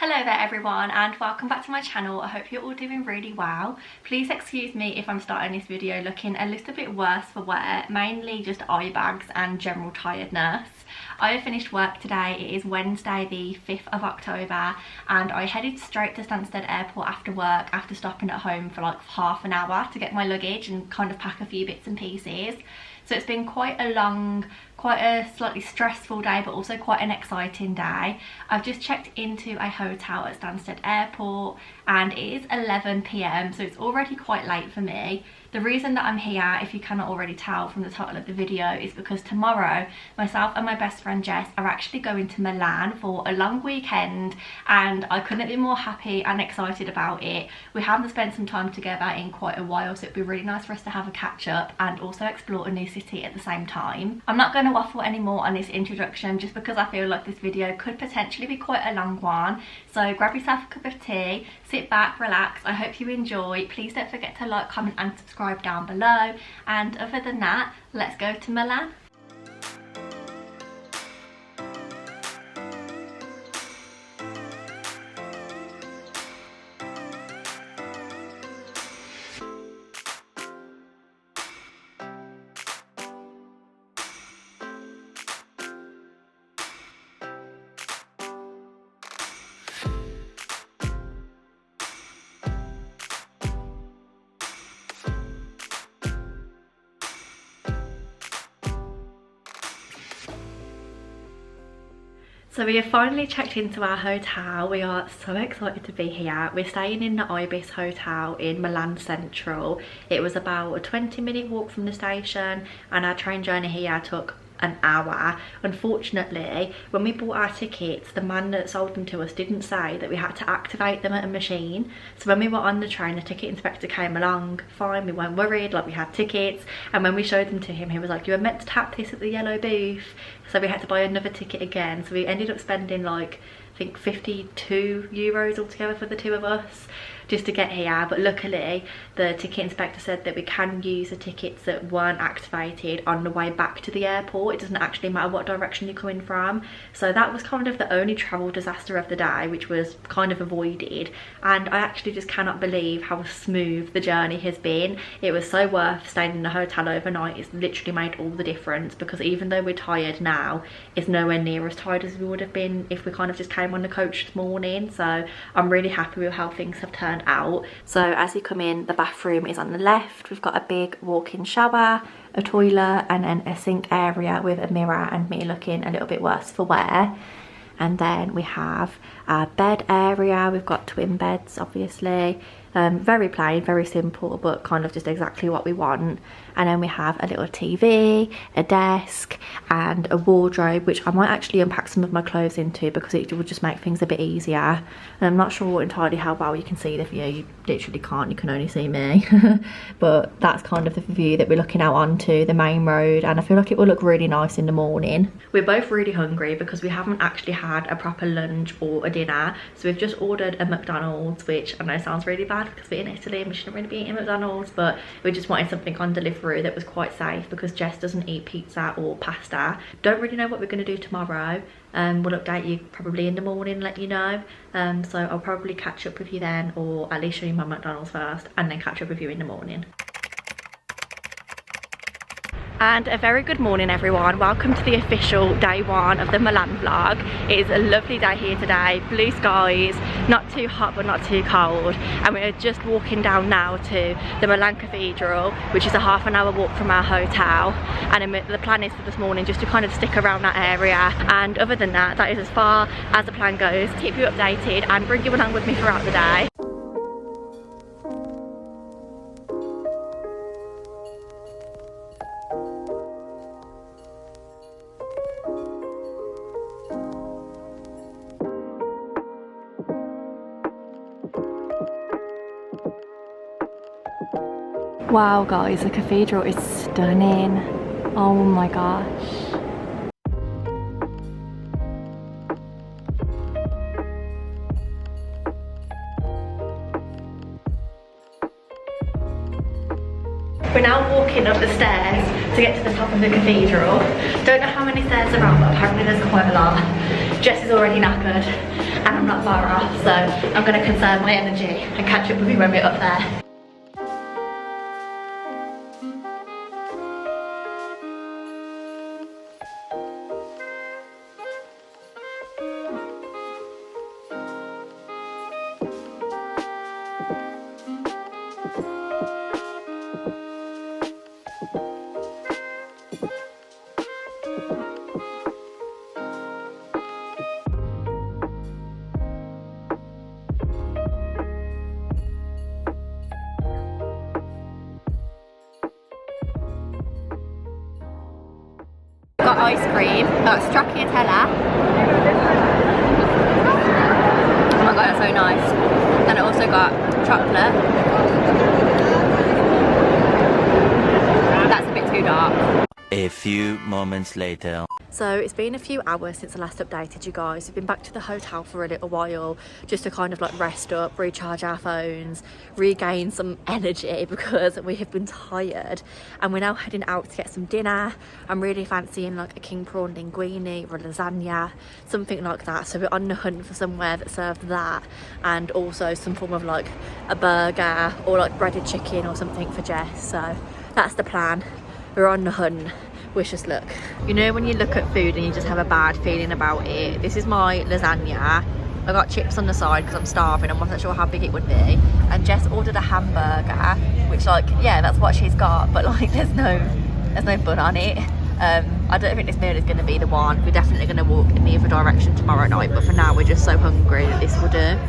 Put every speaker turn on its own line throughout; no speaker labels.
Hello there everyone and welcome back to my channel. I hope you're all doing really well. Please excuse me if I'm starting this video looking a little bit worse for wear, mainly just eye bags and general tiredness. I have finished work today. It is Wednesday the 5th of October and I headed straight to Stansted Airport after work after stopping at home for like half an hour to get my luggage and kind of pack a few bits and pieces. So it's been quite a long, quite a slightly stressful day, but also quite an exciting day. I've just checked into a hotel at Stansted Airport and it is 11 PM, so it's already quite late for me. The reason that I'm here, if you cannot already tell from the title of the video, is because tomorrow myself and my best friend Jess are actually going to Milan for a long weekend and I couldn't be more happy and excited about it. We haven't spent some time together in quite a while, so it'd be really nice for us to have a catch up and also explore a new city at the same time. I'm not going to waffle anymore on this introduction just because I feel like this video could potentially be quite a long one. So grab yourself a cup of tea, sit back, relax. I hope you enjoy. Please don't forget to like, comment and subscribe down below, and other than that, let's go to Milan. So we have finally checked into our hotel. We are so excited to be here. We're staying in the Ibis Hotel in Milan Central. It was about a 20-minute walk from the station and our train journey here took an hour. Unfortunately, when we bought our tickets, the man that sold them to us didn't say that we had to activate them at a machine. So when we were on the train, the ticket inspector came along, fine, we weren't worried, like we had tickets, and when we showed them to him, he was like, you were meant to tap this at the yellow booth. So we had to buy another ticket again. So we ended up spending like, I think 52 euros altogether for the two of us just to get here. But luckily the ticket inspector said that we can use the tickets that weren't activated on the way back to the airport. It doesn't actually matter what direction you're coming from. So that was kind of the only travel disaster of the day, which was kind of avoided. And I actually just cannot believe how smooth the journey has been. It was so worth staying in the hotel overnight. It's literally made all the difference, because even though we're tired now, it's nowhere near as tired as we would have been if we kind of just came on the coach this morning. So I'm really happy with how things have turned out. So as you come in, the bathroom is on the left. We've got a big walk-in shower, a toilet, and then a sink area with a mirror and me looking a little bit worse for wear. And then we have our bed area. We've got twin beds, obviously. Very plain, very simple, but kind of just exactly what we want. And then we have a little TV, a desk, and a wardrobe, which I might actually unpack some of my clothes into because it would just make things a bit easier. And I'm not sure entirely how well you can see the view. You literally can't, you can only see me. But that's kind of the view that we're looking out onto, the main road, and I feel like it will look really nice in the morning. We're both really hungry because we haven't actually had a proper lunch or a dinner. So we've just ordered a McDonald's, which I know sounds really bad because we're in Italy and we shouldn't really be eating McDonald's, but we just wanted something on delivery that was quite safe because Jess doesn't eat pizza or pasta. Don't really know what we're going to do tomorrow. We'll update you probably in the morning, let you know. So I'll probably catch up with you then, or at least show you my McDonald's first and then catch up with you in the morning. And a very good morning everyone. Welcome to the official day one of the Milan vlog. It is a lovely day here today, blue skies, not too hot but not too cold, and we're just walking down now to the Milan Cathedral, which is a half-an-hour walk from our hotel. And the plan is for this morning just to kind of stick around that area, and other than that, that is as far as the plan goes. Keep you updated and bring you along with me throughout the day. Wow guys, the cathedral is stunning. Oh my gosh. We're now walking up the stairs to get to the top of the cathedral. Don't know how many stairs there are, but apparently there's quite a lot. Jess is already knackered. and I'm not far off, so I'm going to conserve my energy and catch up with you when we're up there. Got ice cream, got stracciatella. Oh my god, that's so nice. And I also got chocolate. That's a bit too dark.
A few moments later.
So it's been a few hours since I last updated you guys. We've been back to the hotel for a little while just to kind of like rest up, recharge our phones, regain some energy because we have been tired, and we're now heading out to get some dinner. I'm really fancying like a king prawn linguine or a lasagna, something like that. So we're on the hunt for somewhere that served that, and also some form of like a burger or like breaded chicken or something for Jess. So that's the plan. We're on the hunt. Wish us luck. You know when you look at food and you just have a bad feeling about it? This is my lasagna. I got chips on the side because I'm starving. I wasn't sure how big it would be. And Jess ordered a hamburger, which like, yeah, that's what she's got, but like there's no bun on it. I don't think this meal is going to be the one. We're definitely going to walk in the other direction tomorrow night, but for now we're just so hungry that this will do.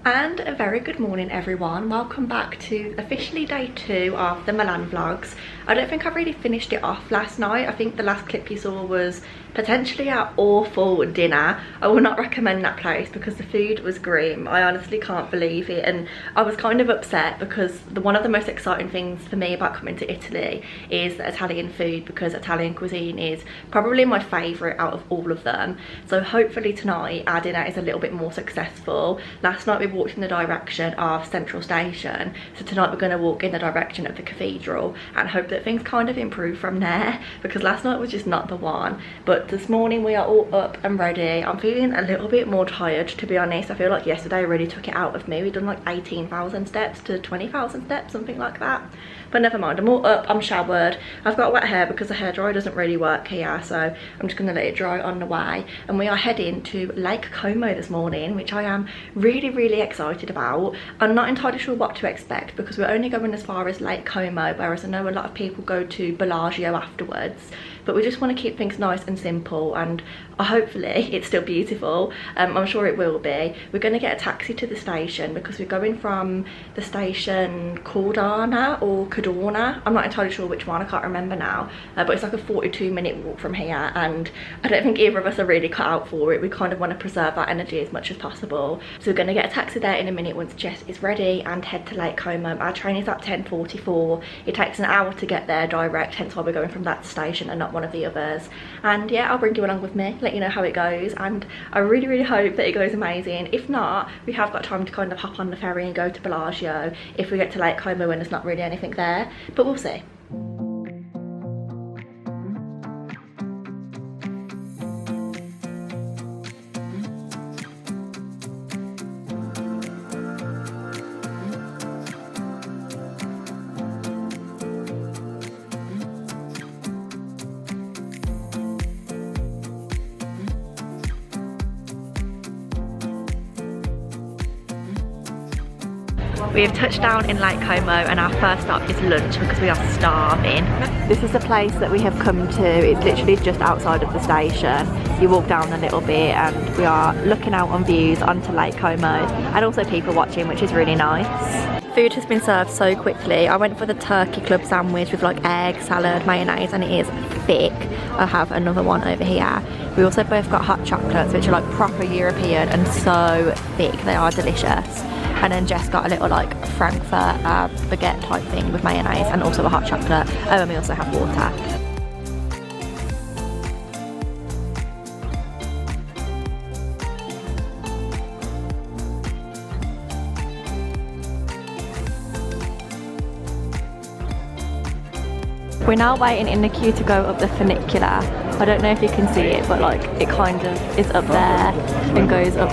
And a very good morning everyone, welcome back to officially day 2 of the Milan vlogs. I don't think I've really finished it off last night. I think the last clip you saw was potentially our awful dinner. I will not recommend that place because the food was grim. I honestly can't believe it, and I was kind of upset because one of the most exciting things for me about coming to Italy is the Italian food, because Italian cuisine is probably my favourite out of all of them. So hopefully tonight our dinner is a little bit more successful. Last night we walked in the direction of Central Station, so tonight we're going to walk in the direction of the cathedral and hope that things kind of improve from there, because last night was just not the one. But this morning we are all up and ready. I'm feeling a little bit more tired, to be honest. I feel like yesterday really took it out of me. We've done like 18,000 steps to 20,000 steps, something like that. But never mind, I'm all up, I'm showered. I've got wet hair because the hairdryer doesn't really work here, so I'm just going to let it dry on the way. And we are heading to Lake Como this morning, which I am really excited about. I'm not entirely sure what to expect because we're only going as far as Lake Como, whereas I know a lot of people go to Bellagio afterwards. But we just want to keep things nice and simple, and hopefully it's still beautiful. I'm sure it will be. We're going to get a taxi to the station because we're going from the station Cordana or Cadorna. I'm not entirely sure which one, I can't remember now. But it's like a 42-minute walk from here, and I don't think either of us are really cut out for it. We kind of want to preserve our energy as much as possible. So we're going to get a taxi there in a minute once Jess is ready and head to Lake Como. Our train is at 10:44. It takes an hour to get there direct, hence why we're going from that station and not one of the others. And yeah, I'll bring you along with me, let you know how it goes, and I really hope that it goes amazing. If not, we have got time to kind of hop on the ferry and go to Bellagio if we get to Lake Como and there's not really anything there, but we'll see. We have touched down in Lake Como and our first stop is lunch because we are starving. This is the place that we have come to. It's literally just outside of the station. You walk down a little bit and we are looking out on views onto Lake Como and also people watching, which is really nice. Food has been served so quickly. I went for the turkey club sandwich with like egg, salad, mayonnaise, and it is thick. I have another one over here. We also both got hot chocolates, which are like proper European and so thick. They are delicious. And then Jess got a little like Frankfurt baguette type thing with mayonnaise and also a hot chocolate. Oh, and we also have water. We're now waiting in the queue to go up the funicular. I don't know if you can see it, but like it kind of is up there and goes up.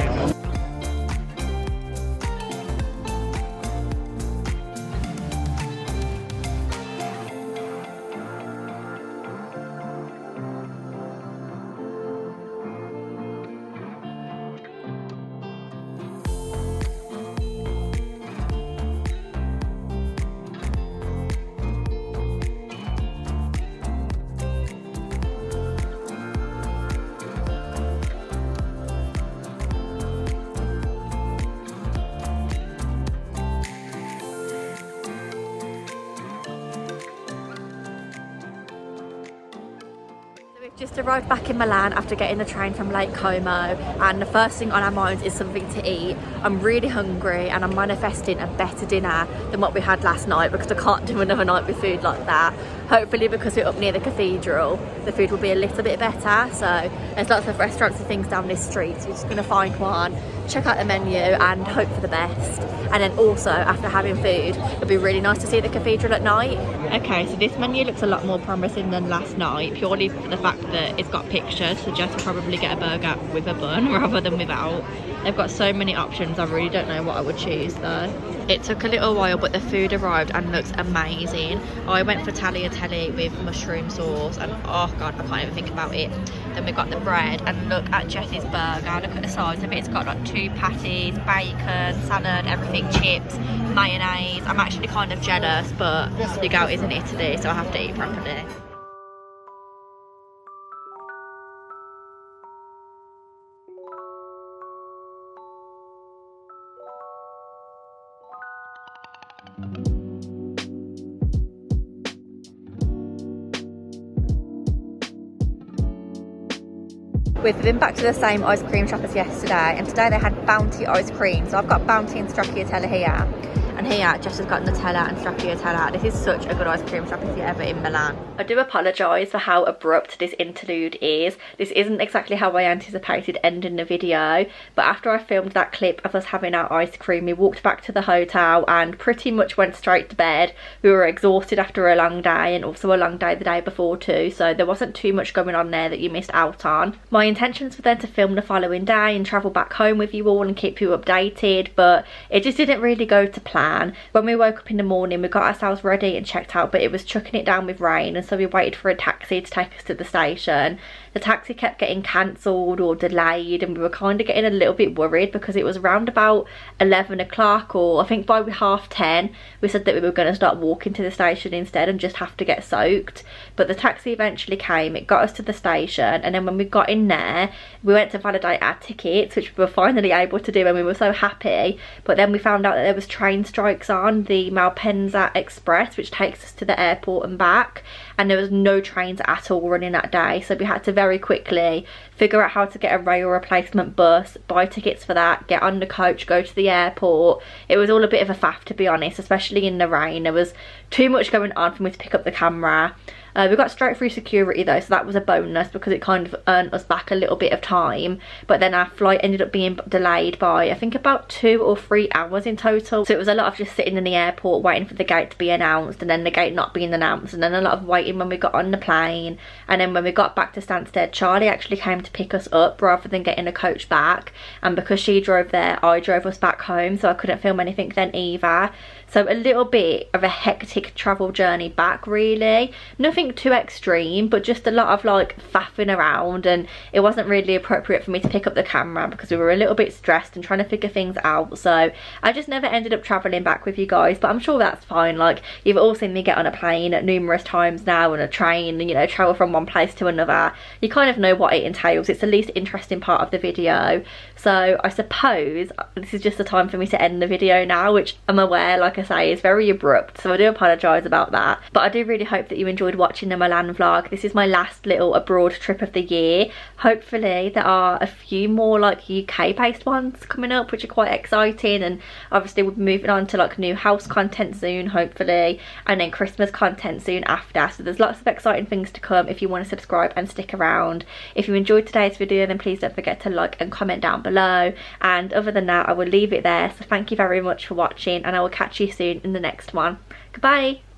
Just arrived back in Milan after getting the train from Lake Como, and the first thing on our minds is something to eat. I'm really hungry and I'm manifesting a better dinner than what we had last night because I can't do another night with food like that. Hopefully, because we're up near the cathedral, the food will be a little bit better. So there's lots of restaurants and things down this street, so we're just going to find one, check out the menu and hope for the best. And then also, after having food, it'll be really nice to see the cathedral at night. Okay, so this menu looks a lot more promising than last night, purely for the fact that it's got pictures, so Jess will probably get a burger with a bun rather than without. They've got so many options, I really don't know what I would choose though. It took a little while, but the food arrived and looks amazing. I went for tagliatelle with mushroom sauce and oh god, I can't even think about it. Then we got the bread and look at Jess's burger, look at the size of it. It's got like 2 patties, bacon, salad, everything, chips, mayonnaise. I'm actually kind of jealous, but the girl is in Italy, so I have to eat properly. We've been back to the same ice cream shop as yesterday, and today they had Bounty ice cream. So I've got Bounty and Stracciatella here, and here Jess has got Nutella and Stracciatella. This is such a good ice cream shop if you're ever in Milan. I do apologise for how abrupt this interlude is. This isn't exactly how I anticipated ending the video, but after I filmed that clip of us having our ice cream, we walked back to the hotel and pretty much went straight to bed. We were exhausted after a long day, and also a long day the day before too, so there wasn't too much going on there that you missed out on. My intentions were then to film the following day and travel back home with you all and keep you updated, but it just didn't really go to plan. When we woke up in the morning, we got ourselves ready and checked out, but it was chucking it down with rain, and so we waited for a taxi to take us to the station. The taxi kept getting cancelled or delayed, and we were kind of getting a little bit worried because it was around about 11 o'clock, or I think by 10:30 we said that we were going to start walking to the station instead and just have to get soaked. But the taxi eventually came, it got us to the station, and then when we got in there we went to validate our tickets, which we were finally able to do, and we were so happy. But then we found out that there was train strikes on the Malpensa Express, which takes us to the airport and back, and there was no trains at all running that day, so we had to very quickly figure out how to get a rail replacement bus, buy tickets for that, get on the coach, go to the airport. It was all a bit of a faff, to be honest, especially in the rain. There was too much going on for me to pick up the camera. We got straight through security though, so that was a bonus because it kind of earned us back a little bit of time. But then our flight ended up being delayed by I think about 2 or 3 hours in total, so it was a lot of just sitting in the airport waiting for the gate to be announced, and then the gate not being announced, and then a lot of waiting when we got on the plane. And then when we got back to Stansted, Charlie actually came to pick us up rather than getting a coach back, and because she drove there, I drove us back home, so I couldn't film anything then either. So a little bit of a hectic travel journey back, really. Nothing too extreme, but just a lot of like faffing around, and it wasn't really appropriate for me to pick up the camera because we were a little bit stressed and trying to figure things out. So I just never ended up travelling back with you guys, but I'm sure that's fine. Like, you've all seen me get on a plane at numerous times now, and a train, and you know, travel from one place to another. You kind of know what it entails. It's the least interesting part of the video. So I suppose this is just the time for me to end the video now, which I'm aware, like I say, is very abrupt, so I do apologise about that. But I do really hope that you enjoyed watching the Milan vlog. This is my last little abroad trip of the year. Hopefully there are a few more like UK based ones coming up, which are quite exciting, and obviously we'll be moving on to like new house content soon, hopefully, and then Christmas content soon after. So there's lots of exciting things to come if you want to subscribe and stick around. If you enjoyed today's video, then please don't forget to like and comment down below, and other than that I will leave it there. So thank you very much for watching, and I will catch you soon in the next one. Goodbye.